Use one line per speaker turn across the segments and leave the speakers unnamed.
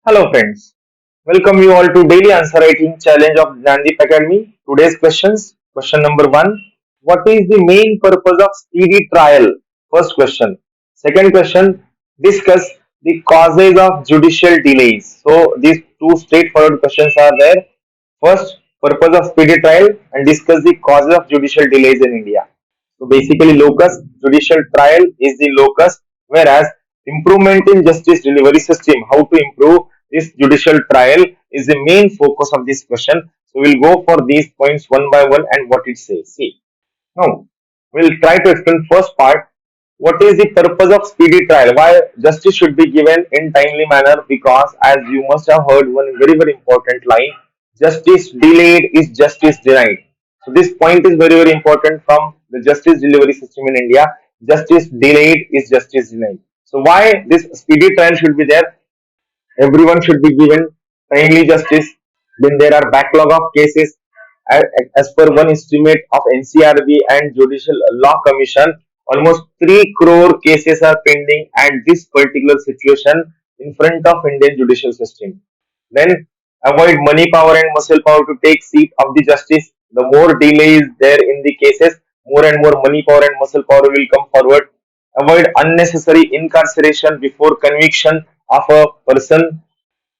Hello friends, welcome you all to Daily Answer Writing Challenge of Jnandeep Academy. Today's questions. Question number 1. What is the main purpose of speedy trial? First question. Second question. Discuss the causes of judicial delays. So these two straightforward questions are there. First, purpose of speedy trial and discuss the causes of judicial delays in India. So basically, locus judicial trial is the locus, whereas improvement in justice delivery system, how to improve this judicial trial, is the main focus of this question. So we'll go for these points one by one and what it says. See, now we'll try to explain first part. What is the purpose of speedy trial? Why justice should be given in timely manner? Because as you must have heard one very important line, justice delayed is justice denied. So this point is very important from the justice delivery system in India. Justice delayed is justice denied. So why this speedy trial should be there? Everyone should be given timely justice. Then there are backlog of cases. As per one estimate of NCRB and Judicial Law Commission, almost 3 crore cases are pending at this particular situation in front of Indian judicial system. Then avoid money power and muscle power to take seat of the justice. The more delay is there in the cases, more and more money power and muscle power will come forward. Avoid unnecessary incarceration before conviction of a person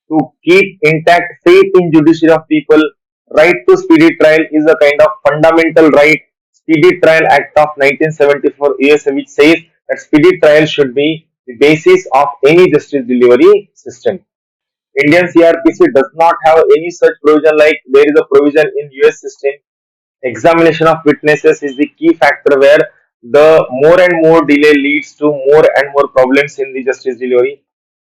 to keep intact faith in judiciary of people. Right to speedy trial is a kind of fundamental right. Speedy Trial Act of 1974 USA, which says that speedy trial should be the basis of any justice delivery system. Indian CRPC does not have any such provision like there is a provision in US system. Examination of witnesses is the key factor where the more and more delay leads to more and more problems in the justice delivery.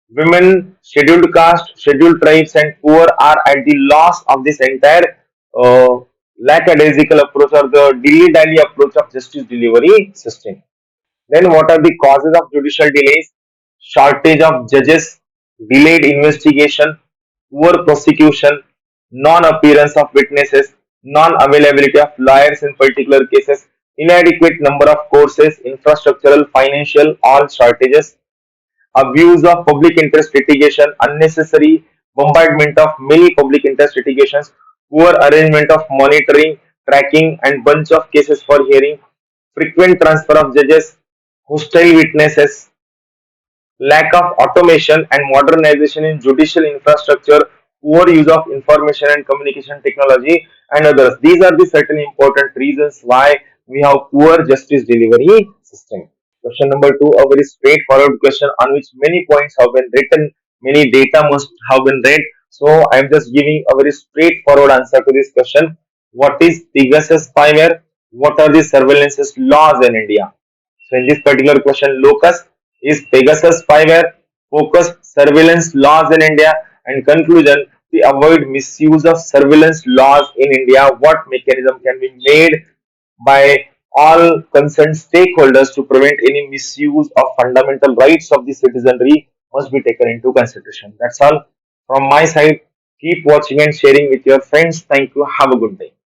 Women, scheduled caste, scheduled tribes, and poor are at the loss of this entire uh, lackadaisical approach or the dilly-dally approach of justice delivery system. Then, what are the causes of judicial delays? Shortage of judges, delayed investigation, poor prosecution, non-appearance of witnesses, non-availability of lawyers in particular cases, inadequate number of courses, infrastructural, financial, all shortages, abuse of public interest litigation, unnecessary bombardment of many public interest litigations, poor arrangement of monitoring, tracking, and bunch of cases for hearing, frequent transfer of judges, hostile witnesses, lack of automation and modernization in judicial infrastructure, poor use of information and communication technology, and others. These are the certain important reasons why we have poor justice delivery system. Question number 2, a very straightforward question on which many points have been written, many data must have been read. So I am just giving a very straightforward answer to this question. What is Pegasus spyware? What are the surveillance laws in India? So in this particular question, locus is Pegasus spyware, focus surveillance laws in India, and conclusion, to avoid misuse of surveillance laws in India, what mechanism can be made by all concerned stakeholders to prevent any misuse of fundamental rights of the citizenry must be taken into consideration. That's all from my side. Keep watching and sharing with your friends. Thank you. Have a good day.